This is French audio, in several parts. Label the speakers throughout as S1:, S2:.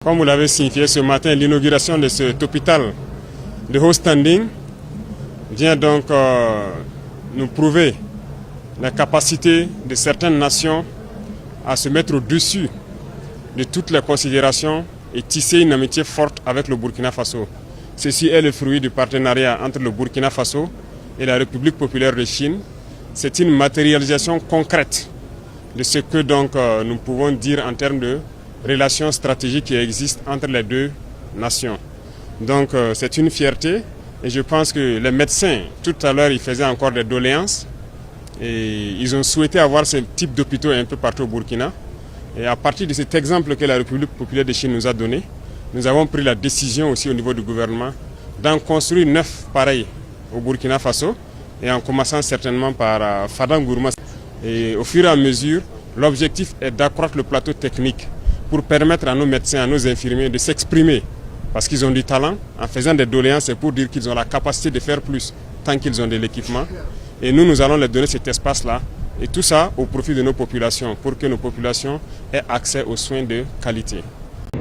S1: Comme vous l'avez signifié ce matin, l'inauguration de cet hôpital de haut standing vient donc nous prouver la capacité de certaines nations à se mettre au-dessus de toutes les considérations et tisser une amitié forte avec le Burkina Faso. Ceci est le fruit du partenariat entre le Burkina Faso et la République populaire de Chine. C'est une matérialisation concrète de ce que donc nous pouvons dire en termes de relations stratégiques qui existent entre les deux nations. Donc c'est une fierté et je pense que les médecins, tout à l'heure, ils faisaient encore des doléances et ils ont souhaité avoir ce type d'hôpitaux un peu partout au Burkina. Et à partir de cet exemple que la République populaire de Chine nous a donné, nous avons pris la décision aussi au niveau du gouvernement d'en construire 9 pareils au Burkina Faso et en commençant certainement par Fadangourma. Et au fur et à mesure, l'objectif est d'accroître le plateau technique pour permettre à nos médecins, à nos infirmiers de s'exprimer parce qu'ils ont du talent. En faisant des doléances, c'est pour dire qu'ils ont la capacité de faire plus tant qu'ils ont de l'équipement. Et nous allons leur donner cet espace-là. Et tout ça au profit de nos populations, pour que nos populations aient accès aux soins de qualité.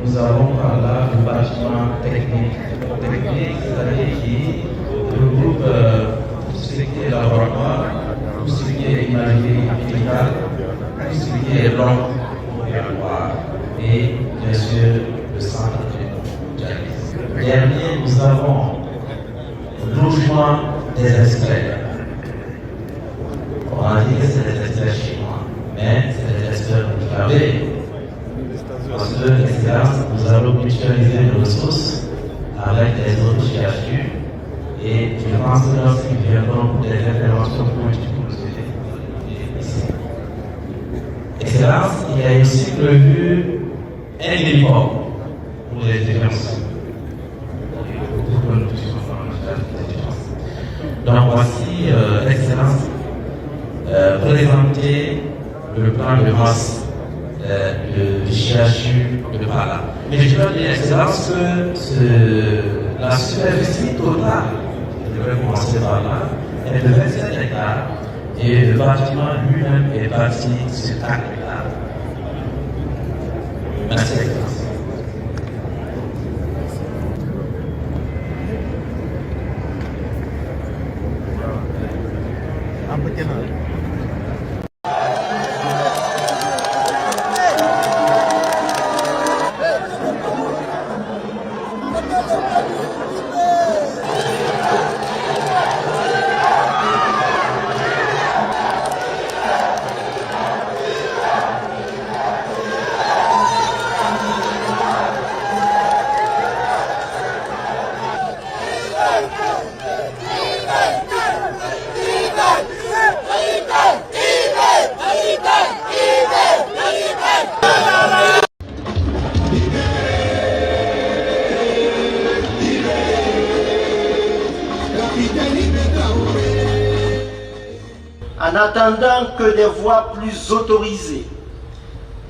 S2: Nous avons par là le bâtiment technique, c'est-à-dire qui regroupe tout ce qui est laboratoire, tout ce qui est imagerie médicale, tout ce qui est langue opératoire et bien sûr le centre de dialyse. Dernier, nous avons le logement des experts. On a dit que c'est des experts chinois, mais c'est des experts burkinabés. Parce que l'excellence, nous allons mutualiser nos ressources avec les autres chercheurs et je pense que lorsqu'ils viendront pour des interventions politiques pour nous aider ici. Excellence, il y a aussi prévu un uniforme pour les étudiants. Pour que nous puissions faire les étudiants. Donc voici, Excellence, présenter le plan de masse de CHU de Pala. Mais je dois dire, Excellence, que la superficie totale, je vais commencer par là, est de 27 hectares et le bâtiment lui-même est bâti sur 4 hectares. Merci, Excellence.
S3: En attendant que des voies plus autorisées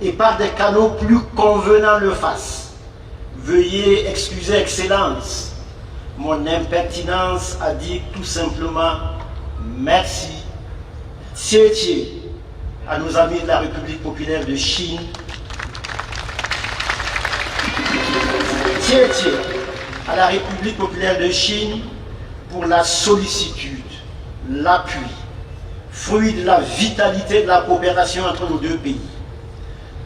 S3: et par des canaux plus convenants le fassent, veuillez excuser Excellence. Mon impertinence a dit tout simplement merci. Tietier à nos amis de la République populaire de Chine. Tietier à la République populaire de Chine pour la sollicitude, l'appui, fruit de la vitalité de la coopération entre nos deux pays.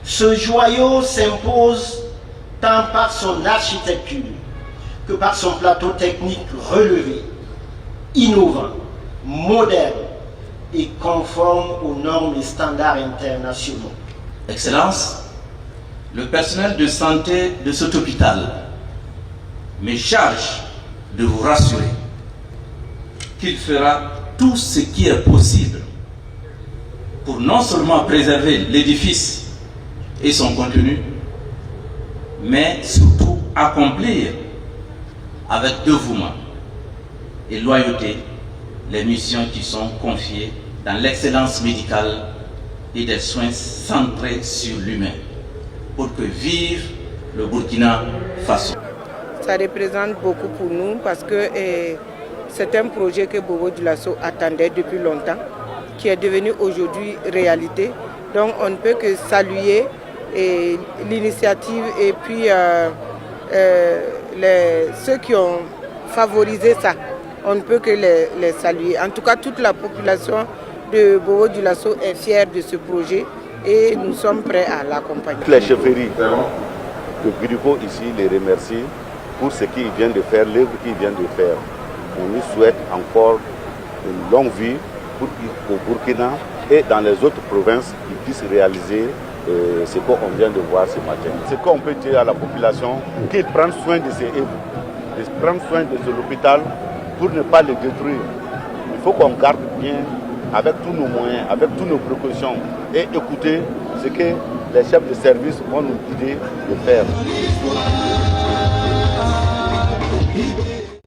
S3: Ce joyau s'impose tant par son architecture que par son plateau technique relevé, innovant, moderne et conforme aux normes et standards internationaux.
S4: Excellence, le personnel de santé de cet hôpital me charge de vous rassurer qu'il fera tout ce qui est possible pour non seulement préserver l'édifice et son contenu, mais surtout accomplir avec dévouement et loyauté les missions qui sont confiées dans l'excellence médicale et des soins centrés sur l'humain pour que vive le Burkina Faso.
S5: Ça représente beaucoup pour nous parce que c'est un projet que Bobo Dioulasso attendait depuis longtemps, qui est devenu aujourd'hui réalité. Donc on ne peut que saluer l'initiative et puis ceux qui ont favorisé ça. On ne peut que les saluer. En tout cas, toute la population de Bobo-Dioulasso est fière de ce projet et nous sommes prêts à l'accompagner.
S6: Les chefferies de Guirico ici les remercient pour ce qu'ils viennent de faire, l'œuvre qu'ils viennent de faire. On lui souhaite encore une longue vie pour qu'au Burkina et dans les autres provinces, ils puissent réaliser ce qu'on vient de voir ce matin. Ce qu'on peut dire à la population, qu'ils prennent soin de ces œuvres, de prendre soin de l'hôpital pour ne pas les détruire. Il faut qu'on garde bien avec tous nos moyens, avec toutes nos précautions et écouter ce que les chefs de service vont nous guider de faire.